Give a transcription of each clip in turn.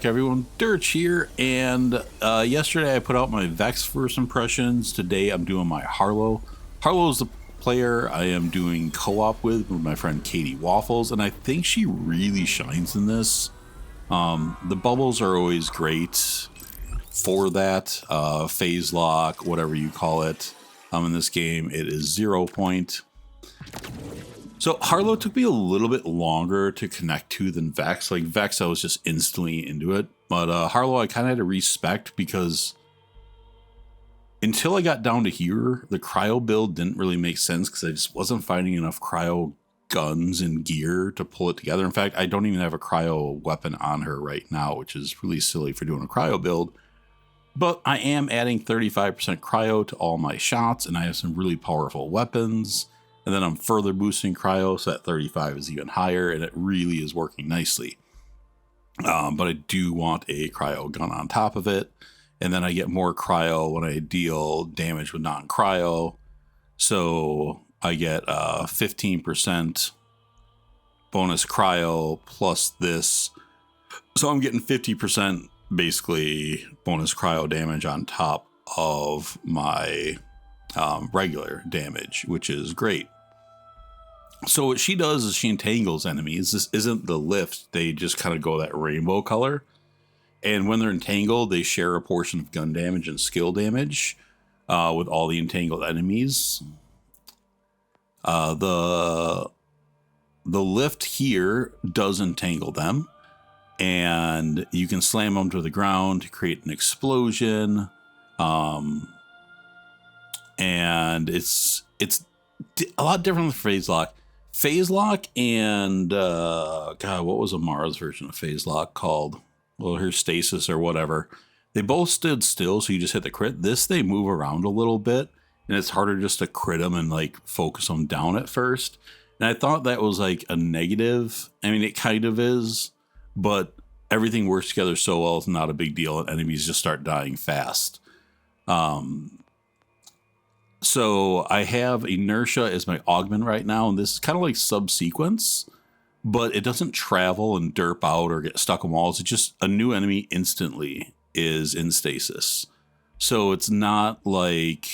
back, everyone. Dirch here, and yesterday I put out my Vex first impressions. Today I'm doing my Harlow. Harlow is the player I am doing co-op with my friend Katie Waffles, and I think she really shines in this. The bubbles are always great for that. Phase lock, whatever you call it. In this game, it is 0 point. So Harlow took me a little bit longer to connect to than Vex. Like Vex, I was just instantly into it. But Harlow, I kind of had to respect because until I got down to here, the cryo build didn't really make sense because I just wasn't finding enough cryo guns and gear to pull it together. In fact, I don't even have a cryo weapon on her right now, which is really silly for doing a cryo build. But I am adding 35% cryo to all my shots, and I have some really powerful weapons. And then I'm further boosting cryo, so that 35 is even higher, and it really is working nicely. But I do want a cryo gun on top of it. And then I get more cryo when I deal damage with non-cryo. So I get 15% bonus cryo plus this. So I'm getting 50% basically bonus cryo damage on top of my regular damage, which is great. So what she does is she entangles enemies. This isn't the lift. They just kind of go that rainbow color. And when they're entangled, they share a portion of gun damage and skill damage with all the entangled enemies. The lift here does entangle them. And you can slam them to the ground to create an explosion. And it's a lot different than phase lock. Phase lock and God, what was Amara's version of phase lock called? Well, her stasis or whatever. They both stood still, so you just hit the crit. This, they move around a little bit, and it's harder just to crit them and like focus them down at first. And I thought that was like a negative. I mean, it kind of is, but everything works together so well, it's not a big deal, and enemies just start dying fast. So I have inertia as my augment right now, and this is kind of like subsequence, but it doesn't travel and derp out or get stuck on walls. It's just a new enemy instantly is in stasis. So it's not like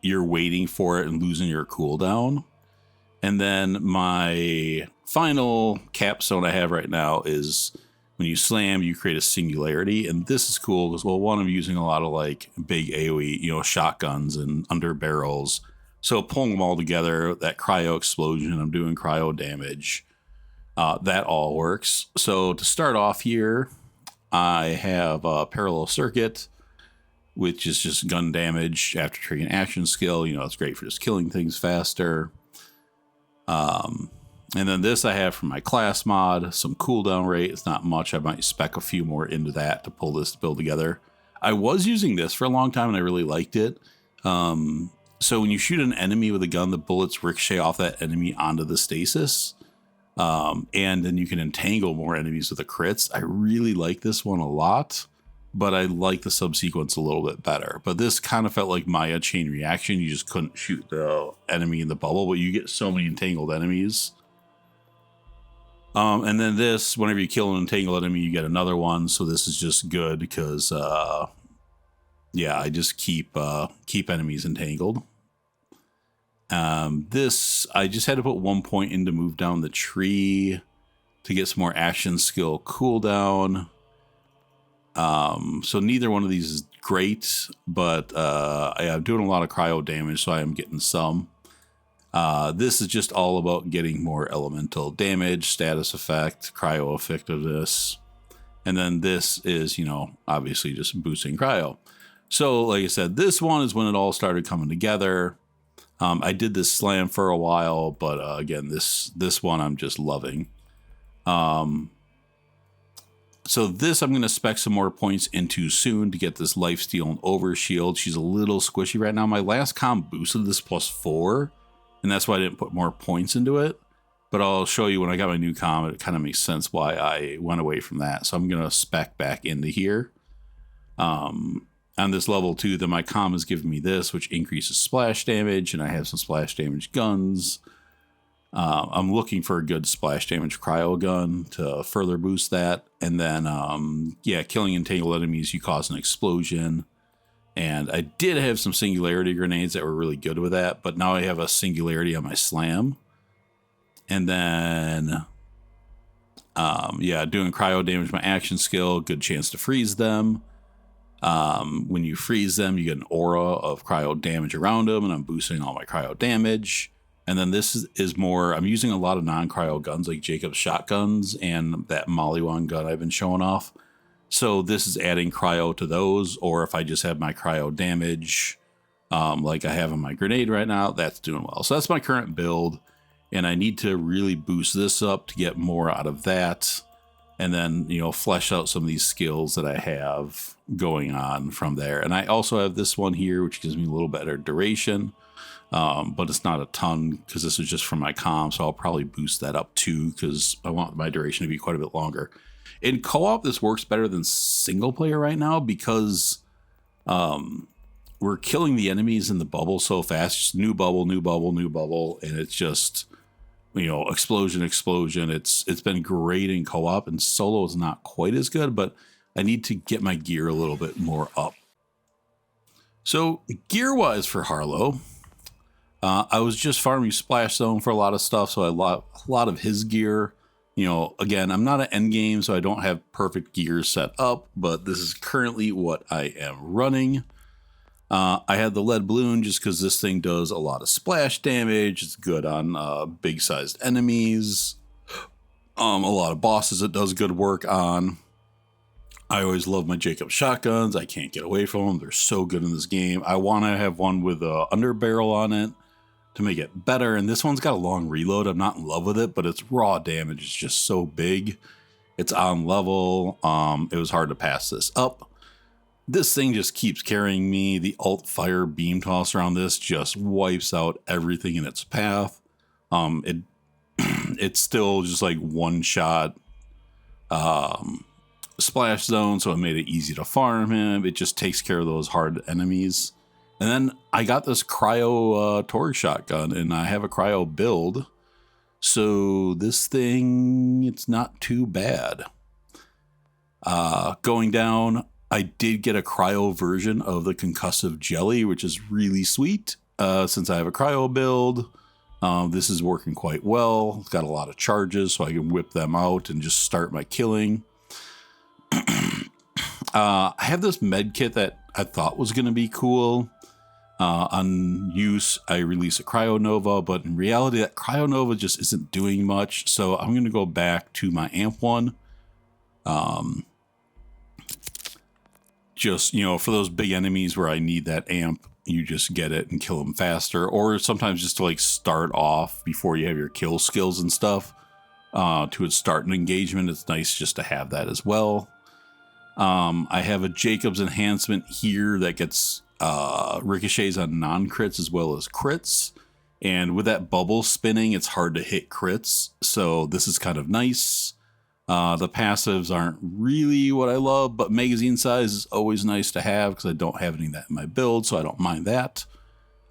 you're waiting for it and losing your cooldown. And then my final capstone I have right now is when you slam, you create a singularity. And this is cool because, well, one, I'm using a lot of like big AoE, shotguns and under barrels. So pulling them all together, that cryo explosion, I'm doing cryo damage. That all works. So to start off here, I have a parallel circuit, which is just gun damage after triggering action skill. It's great for just killing things faster. And then this I have from my class mod, some cooldown rate. It's not much. I might spec a few more into that to pull this build together. I was using this for a long time and I really liked it. So when you shoot an enemy with a gun, the bullets ricochet off that enemy onto the stasis. And then you can entangle more enemies with the crits. I really like this one a lot, but I like the subsequence a little bit better. But this kind of felt like Maya chain reaction. You just couldn't shoot the enemy in the bubble, but you get so many entangled enemies. And then this, whenever you kill an entangled enemy, you get another one. So this is just good because, I just keep enemies entangled. This, I just had to put 1 point in to move down the tree to get some more action skill cooldown. So neither one of these is great, but I'm doing a lot of cryo damage, so I am getting some. This is just all about getting more elemental damage, status effect, cryo effectiveness. And then this is, obviously just boosting cryo. So like I said, this one is when it all started coming together. I did this slam for a while, but again, this one I'm just loving. So this I'm going to spec some more points into soon to get this lifesteal and overshield. She's a little squishy right now. My last comp boosted this +4. And that's why I didn't put more points into it. But I'll show you when I got my new comm, it kind of makes sense why I went away from that. So I'm going to spec back into here. On this level 2, then my comm is giving me this, which increases splash damage. And I have some splash damage guns. I'm looking for a good splash damage cryo gun to further boost that. And then, yeah, killing entangled enemies, you cause an explosion. And I did have some singularity grenades that were really good with that, but now I have a singularity on my slam. And then, yeah, doing cryo damage, my action skill, good chance to freeze them. When you freeze them, you get an aura of cryo damage around them, and I'm boosting all my cryo damage. And then this is more, I'm using a lot of non-cryo guns like Jacob's shotguns and that Mollywan gun I've been showing off. So this is adding cryo to those, or if I just have my cryo damage, like I have on my grenade right now, that's doing well. So that's my current build, and I need to really boost this up to get more out of that. And then, you know, flesh out some of these skills that I have going on from there. And I also have this one here, which gives me a little better duration. But it's not a ton because this is just from my comp, so I'll probably boost that up too because I want my duration to be quite a bit longer. In co-op, this works better than single player right now because we're killing the enemies in the bubble so fast. Just new bubble, new bubble, new bubble, and it's just, you know, explosion, explosion. It's been great in co-op, and solo is not quite as good, but I need to get my gear a little bit more up. So gear-wise for Harlow, I was just farming Splash Zone for a lot of stuff, so a lot of his gear. You know, again, I'm not an end game, so I don't have perfect gear set up, but this is currently what I am running. I had the lead balloon just because this thing does a lot of splash damage. It's good on big-sized enemies. A lot of bosses it does good work on. I always love my Jacob shotguns. I can't get away from them. They're so good in this game. I want to have one with a underbarrel on it to make it better. And this one's got a long reload. I'm not in love with it, but its raw damage is just so big. It's on level. It was hard to pass this up. This thing just keeps carrying me. The alt fire beam toss around this just wipes out everything in its path. It's still just like one shot splash zone, so it made it easy to farm him. It just takes care of those hard enemies. And then I got this cryo Torg shotgun, and I have a cryo build. So this thing, it's not too bad. Going down, I did get a cryo version of the concussive jelly, which is really sweet. Since I have a cryo build, this is working quite well. It's got a lot of charges, so I can whip them out and just start my killing. I have this med kit that I thought was going to be cool. On use, I release a Cryonova, but in reality, that Cryonova just isn't doing much. So I'm going to go back to my amp one. Just, you know, for those big enemies where I need that amp, you just get it and kill them faster. Or sometimes just to like start off before you have your kill skills and stuff. To start an engagement, it's nice just to have that as well. I have a Jacob's enhancement here that gets ricochets on non-crits as well as crits. And with that bubble spinning, it's hard to hit crits. So this is kind of nice. The passives aren't really what I love, but magazine size is always nice to have because I don't have any of that in my build, so I don't mind that.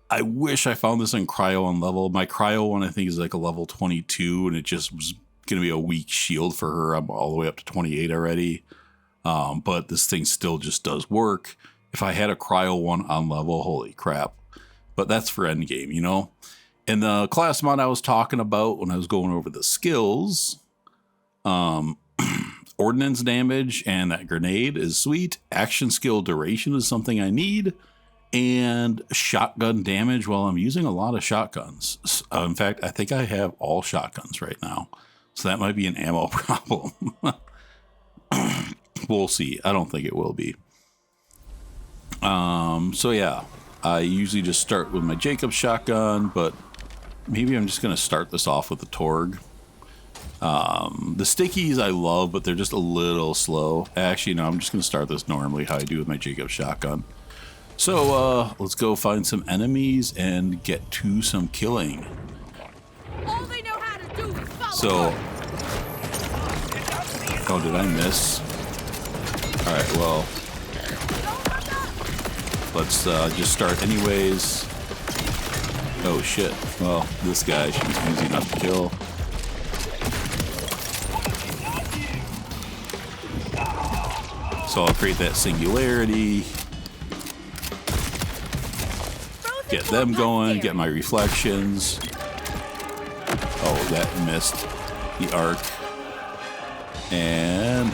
I wish I found this in cryo on level. My cryo one, I think, is like a level 22, and it just was going to be a weak shield for her. I'm all the way up to 28 already. But this thing still just does work. If I had a cryo one on level, holy crap. But that's for endgame, you know? And the class mod I was talking about when I was going over the skills, ordnance damage and that grenade is sweet. Action skill duration is something I need. And shotgun damage, well, I'm using a lot of shotguns. In fact, I think I have all shotguns right now. So that might be an ammo problem. We'll see. I don't think it will be. So yeah, I usually just start with my Jacob shotgun, but maybe I'm just going to start this off with the Torg. The stickies I love, but they're just a little slow. Actually, no, I'm just going to start this normally how I do with my Jacob shotgun. So let's go find some enemies and get to some killing. All they know how to do is follow. So, oh, did I miss? All right, well, let's just start anyways. Oh shit. Well, this guy should be easy enough to kill. So I'll create that singularity. Get them going, get my reflections. Oh, that missed the arc. And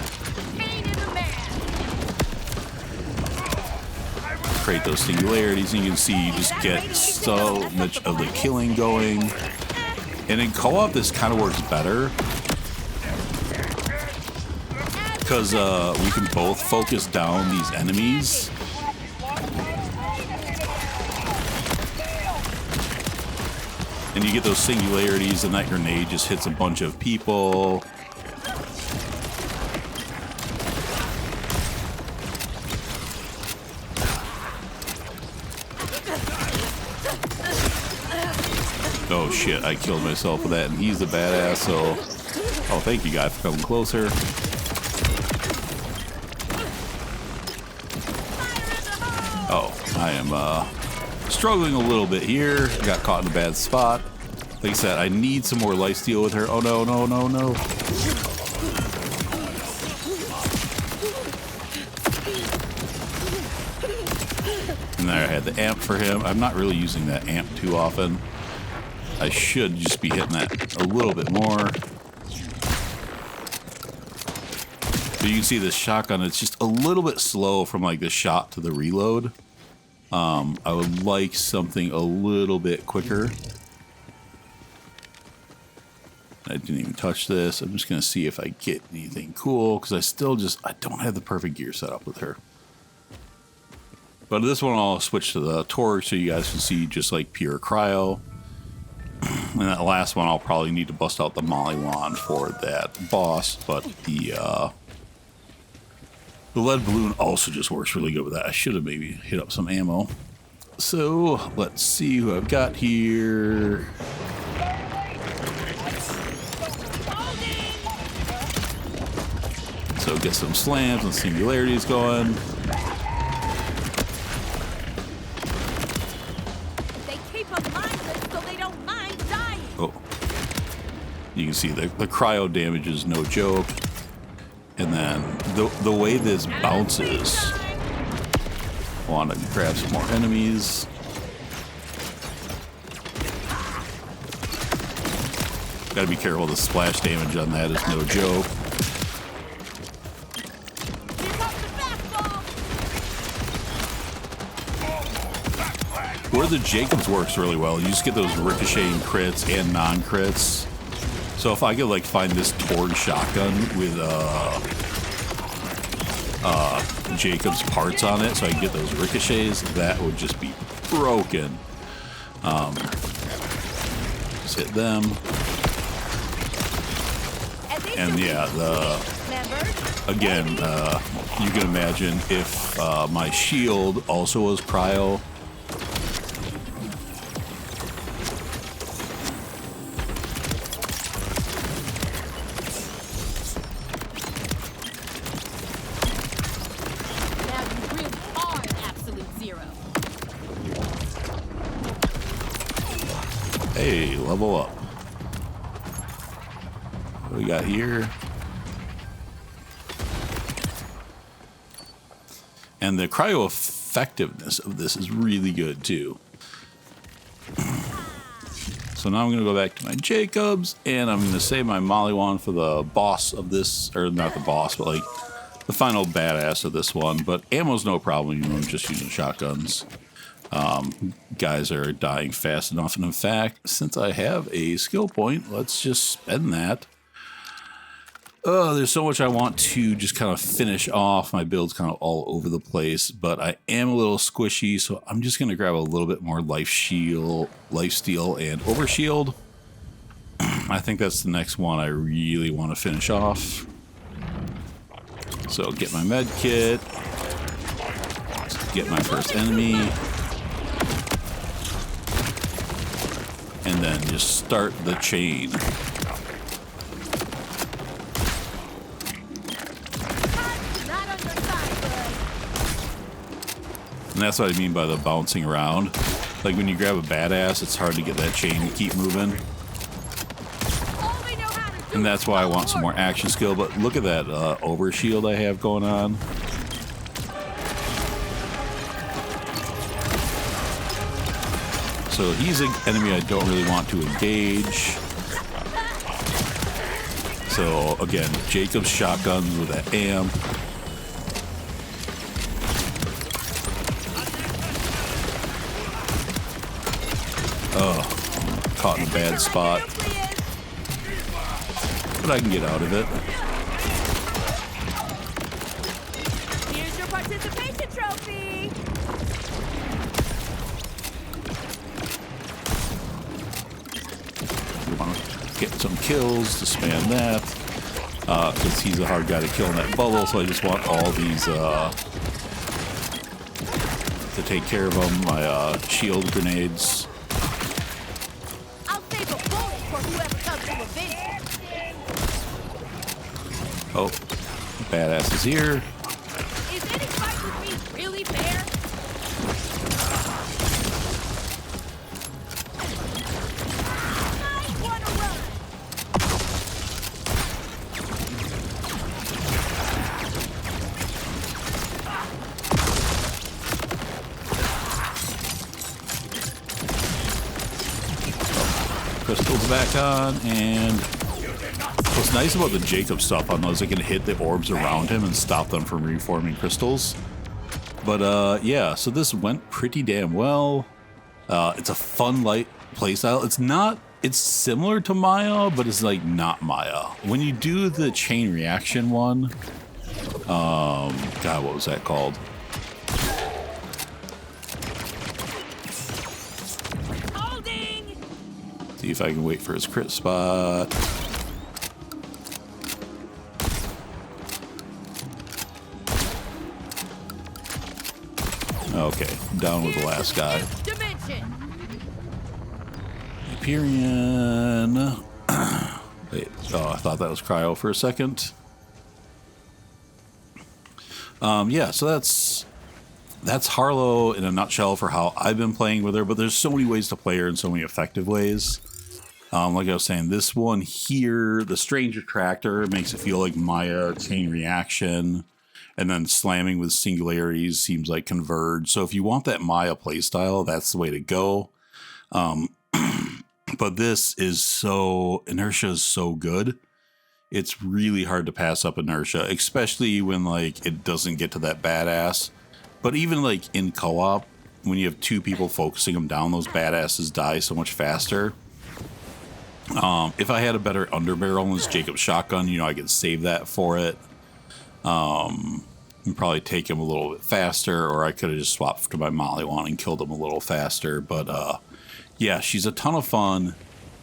create those singularities, and you can see you just get so much of the killing going. And in co-op, this kind of works better because we can both focus down these enemies. And you get those singularities, and that grenade just hits a bunch of people. Oh shit, I killed myself with that, and he's a badass, so... Oh, thank you guys for coming closer. Oh, I am struggling a little bit here. I got caught in a bad spot. Like I said, I need some more lifesteal with her. Oh no, no, no, no. And there I had the amp for him. I'm not really using that amp too often. I should just be hitting that a little bit more. But you can see this shotgun, it's just a little bit slow from like the shot to the reload. I would like something a little bit quicker. I didn't even touch this. I'm just going to see if I get anything cool, because I don't have the perfect gear set up with her. But this one I'll switch to the torque so you guys can see just like pure cryo. And that last one I'll probably need to bust out the molly wand for that boss, but the lead balloon also just works really good with that. I should have maybe hit up some ammo. So let's see who I've got here. So get some slams and singularities going. They keep them mindless so they don't mind dying. Oh, you can see the cryo damage is no joke. And then the way this bounces. I want to grab some more enemies. Gotta be careful, the splash damage on that is no joke. Where the Jacobs works really well, you just get those ricocheting crits and non-crits. So if I could like find this Torg shotgun with Jacobs parts on it, so I can get those ricochets, that would just be broken. Just hit them. And yeah, again, you can imagine if my shield also was cryo. Hey, level up. What do we got here? And the cryo effectiveness of this is really good too. So now I'm going to go back to my Jacobs, and I'm going to save my Molly wand for the boss of this, or not the boss, but like the final badass of this one. But ammo's no problem, you know, I'm just using shotguns. Guys are dying fast enough, and in fact, since I have a skill point, let's just spend that. There's so much I want to just kind of finish off. My build's kind of all over the place, but I am a little squishy, so I'm just going to grab a little bit more lifesteal, and overshield. I think that's the next one I really want to finish off. So get my med kit, get my first enemy, and then just start the chain. And that's what I mean by the bouncing around. Like when you grab a badass, it's hard to get that chain to keep moving. All they know how to do And that's why I want some more action skill. But look at that overshield I have going on. So he's an enemy I don't really want to engage. So again, Jacob's shotguns with that amp. Oh, caught in a bad spot. But I can get out of it. Here's your participation trophy. We want to get some kills to spam that. Because he's a hard guy to kill in that bubble, so I just want all these to take care of them. My shield grenades. I'll save a bullet for whoever comes to avenge me. Oh, badass is here. Is any fight with me really fair? I wanna run. Crystal's back on, and what's nice about the Jacob stuff on those, I can hit the orbs around him and stop them from reforming crystals. But yeah, so this went pretty damn well. It's a fun light playstyle. It's similar to Maya, but it's like not Maya. When you do the chain reaction one, God, what was that called? Holding. See if I can wait for his crit spot. Okay, down with the last guy. Dimension. Hyperion. Wait, oh, I thought that was Cryo for a second. Yeah, so that's Harlow in a nutshell for how I've been playing with her, but there's so many ways to play her in so many effective ways. Like I was saying, this one here, the Stranger Tractor, makes it feel like Maya chain reaction, and then slamming with singularities seems like Converge. So if you want that Maya playstyle, that's the way to go. But this is Inertia is so good. It's really hard to pass up Inertia, especially when like it doesn't get to that badass. But even like in co-op, when you have two people focusing them down, those badasses die so much faster. If I had a better underbarrel in this Jacob's shotgun, you know, I could save that for it. And probably take him a little bit faster, or I could have just swapped to my Molly one and killed him a little faster. But yeah, she's a ton of fun.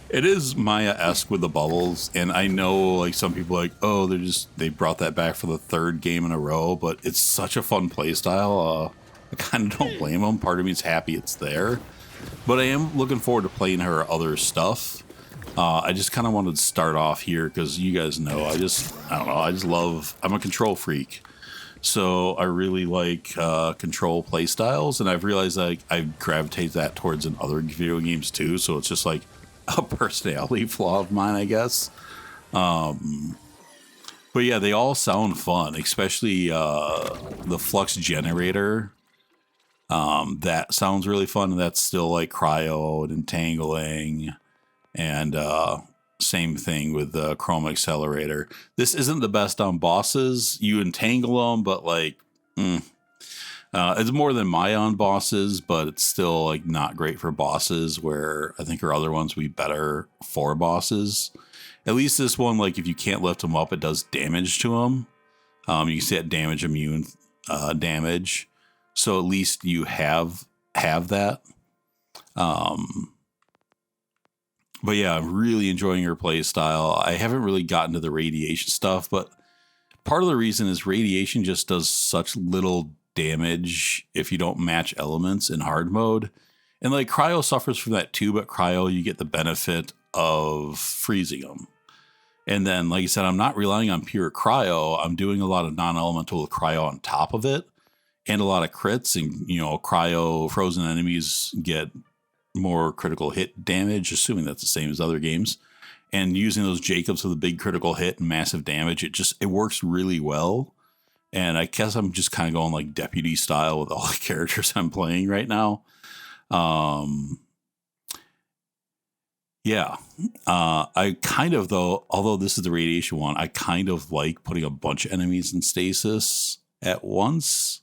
It is Maya-esque with the bubbles, and I know like some people are like, oh, they brought that back for the third game in a row, but it's such a fun playstyle. I kind of don't blame them. Part of me is happy it's there, but I am looking forward to playing her other stuff. I just kind of wanted to start off here because you guys know I don't know, I'm a control freak. So I really like control play styles, and I've realized like I gravitate that towards in other video games too. So it's just like a personality flaw of mine, I guess. But yeah, they all sound fun, especially the Flux Generator. That sounds really fun, and that's still like Cryo and Entangling, and same thing with the Chrome Accelerator. This isn't the best on bosses. You entangle them, but like, it's more than Maya on bosses, but it's still like not great for bosses, where I think our other ones would be better for bosses. At least this one, like if you can't lift them up, it does damage to them. You can see that damage immune damage. So at least you have that. But yeah, I'm really enjoying her play style. I haven't really gotten to the radiation stuff, but part of the reason is radiation just does such little damage if you don't match elements in hard mode. And like Cryo suffers from that too, but Cryo, you get the benefit of freezing them. And then, like I said, I'm not relying on pure Cryo. I'm doing a lot of non-elemental with Cryo on top of it, and a lot of crits. And, you know, Cryo frozen enemies get more critical hit damage, assuming that's the same as other games. And using those Jacobs with a big critical hit and massive damage, it works really well. And I guess I'm just kind of going like deputy style with all the characters I'm playing right now. Yeah. I kind of, though, although this is the radiation one, I kind of like putting a bunch of enemies in stasis at once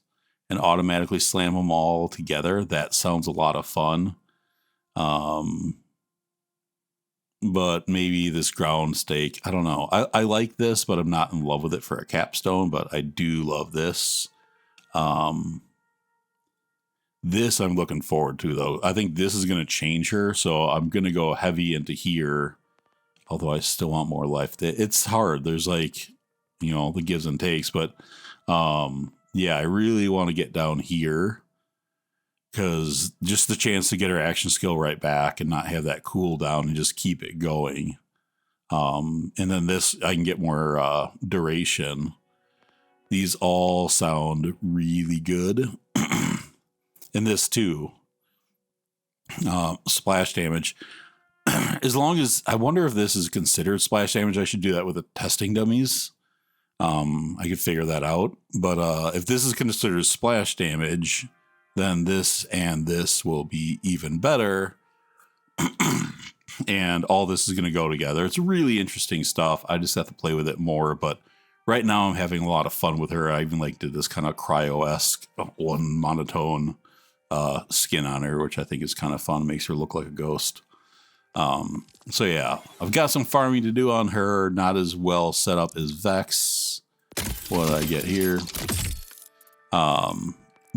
and automatically slam them all together. That sounds a lot of fun. But maybe this ground stake, I don't know. I like this, but I'm not in love with it for a capstone, but I do love this. This I'm looking forward to, though. I think this is going to change her, so I'm going to go heavy into here, although I still want more life. It's hard. There's like, the gives and takes, but yeah, I really want to get down here because just the chance to get her action skill right back and not have that cooldown and just keep it going. And then this, I can get more duration. These all sound really good. And this too, splash damage. As long as, I wonder if this is considered splash damage, I should do that with the testing dummies. I could figure that out. But if this is considered splash damage, then this and this will be even better. And all this is going to go together. It's really interesting stuff. I just have to play with it more. But right now I'm having a lot of fun with her. I even did this kind of cryo-esque one monotone skin on her, which I think is kind of fun. Makes her look like a ghost. So yeah, I've got some farming to do on her. Not as well set up as Vex. What did I get here?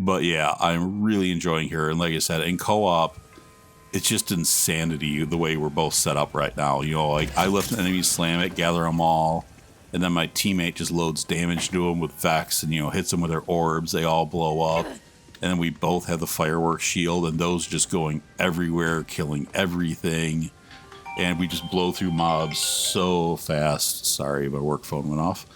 But yeah, I'm really enjoying her. And like I said, in co-op, it's just insanity the way we're both set up right now. I lift an enemy, slam it, gather them all, and then my teammate just loads damage to them with Vex and, hits them with their orbs. They all blow up. And then we both have the fireworks shield, and those just going everywhere, killing everything. And we just blow through mobs so fast. Sorry, my work phone went off.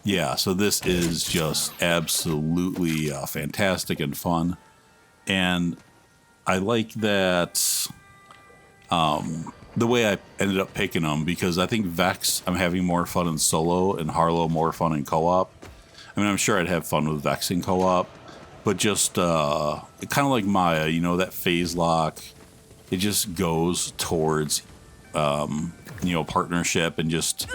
Yeah, so this is just absolutely fantastic and fun. And I like that the way I ended up picking them, because I think Vex, I'm having more fun in solo, and Harlow more fun in co-op. I mean, I'm sure I'd have fun with Vex in co-op, but just kind of like Maya, that phase lock, it just goes towards, partnership and just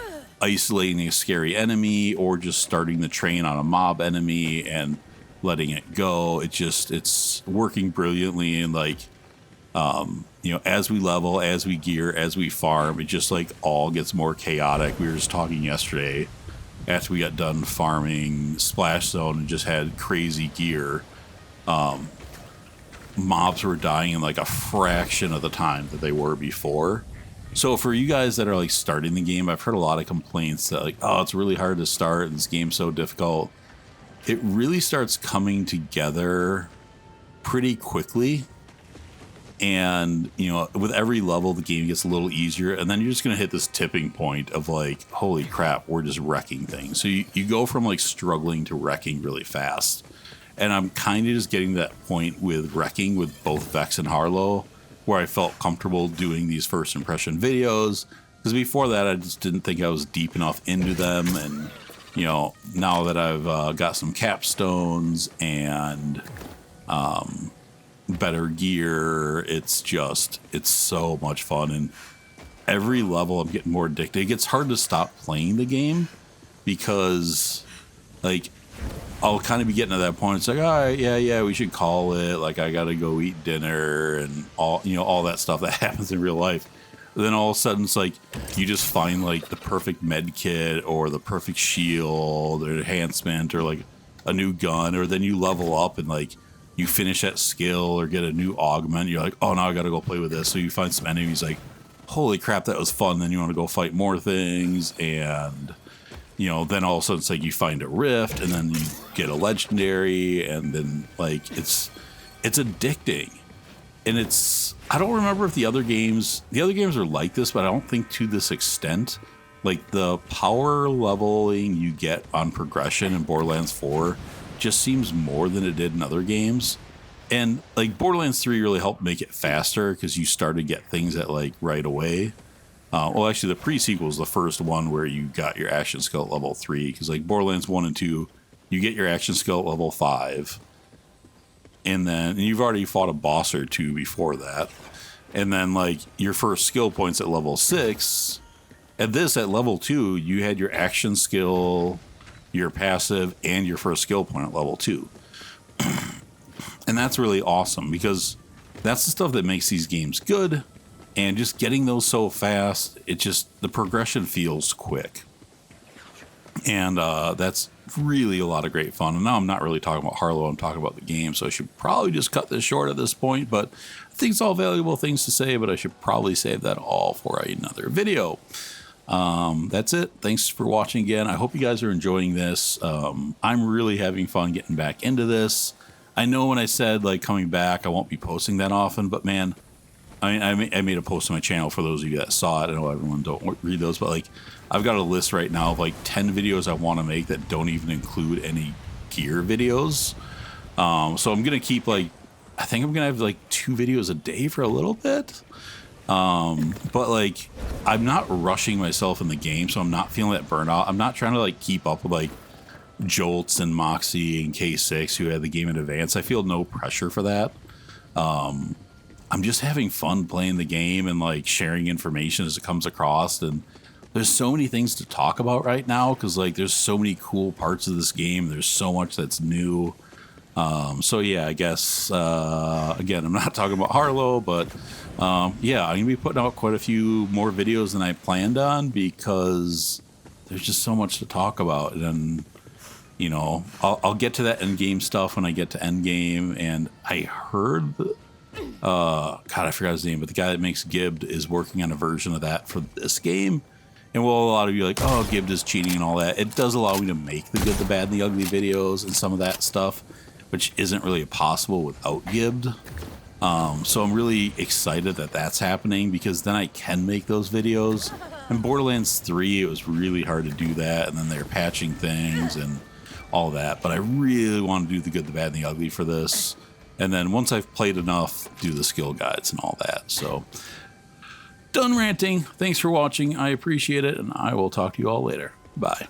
isolating a scary enemy or just starting the train on a mob enemy and letting it go. It's working brilliantly. And as we level, as we gear, as we farm, it just all gets more chaotic. We were just talking yesterday after we got done farming Splash Zone and just had crazy gear. Mobs were dying in a fraction of the time that they were before. So for you guys that are starting the game, I've heard a lot of complaints that it's really hard to start and this game's so difficult. It really starts coming together pretty quickly. And, with every level, the game gets a little easier. And then you're just going to hit this tipping point of holy crap, we're just wrecking things. So you go from struggling to wrecking really fast. And I'm kind of just getting that point with wrecking with both Vex and Harlow, where I felt comfortable doing these first impression videos. Because before that, I just didn't think I was deep enough into them. And, now that I've got some capstones and better gear, it's so much fun. And every level I'm getting more addicted. It gets hard to stop playing the game because I'll kind of be getting to that point. It's all right, yeah, we should call it. I gotta go eat dinner and all that stuff that happens in real life. But then all of a sudden it's you just find the perfect med kit or the perfect shield or enhancement or a new gun, or then you level up and you finish that skill or get a new augment. You're oh, now I got to go play with this. So you find some enemies holy crap, that was fun. Then you want to go fight more things. And, then all of a sudden it's you find a rift and then you get a legendary. And then it's addicting. And I don't remember if the other games are like this, but I don't think to this extent. The power leveling you get on progression in Borderlands 4 just seems more than it did in other games. And like Borderlands 3 really helped make it faster because you started to get things at like right away. Well, actually, the pre-sequel is the first one where you got your action skill at level 3. Because like Borderlands 1 and 2, you get your action skill at level 5. And then you've already fought a boss or two before that. And then like your first skill points at level 6. At this, at level 2, you had your action skill, your passive, and your first skill point at level 2. And that's really awesome because that's the stuff that makes these games good. And just getting those so fast, the progression feels quick. And that's really a lot of great fun. And now I'm not really talking about Harlow, I'm talking about the game. So I should probably just cut this short at this point. But I think it's all valuable things to say, but I should probably save that all for another video. That's it. Thanks for watching again. I hope you guys are enjoying this. I'm really having fun getting back into this. I know when I said like coming back, I won't be posting that often, but man, I made a post on my channel for those of you that saw it. I know everyone don't read those, but like I've got a list right now of like 10 videos I want to make that don't even include any gear videos. So I'm going to keep I think I'm going to have like 2 videos a day for a little bit. But like I'm not rushing myself in the game, so I'm not feeling that burnout. I'm not trying to like keep up with like Jolts and Moxie and K6 who had the game in advance. I feel no pressure for that. I'm just having fun playing the game and like sharing information as it comes across. And there's so many things to talk about right now because like there's so many cool parts of this game. There's so much that's new. So yeah, I guess again, I'm not talking about Harlow, but yeah, I'm gonna be putting out quite a few more videos than I planned on because there's just so much to talk about. And you know, I'll get to that end game stuff when I get to end game. And I heard, God, I forgot his name, but the guy that makes Gibbed is working on a version of that for this game. And while a lot of you are like, oh, Gibbed is cheating and all that, it does allow me to make the good, the bad, and the ugly videos and some of that stuff, which isn't really possible without Gibbed. So I'm really excited that that's happening because then I can make those videos. In Borderlands 3, it was really hard to do that, and then they're patching things and all that. But I really want to do the good, the bad, and the ugly for this. And then once I've played enough, do the skill guides and all that. So done ranting. Thanks for watching. I appreciate it, and I will talk to you all later. Bye.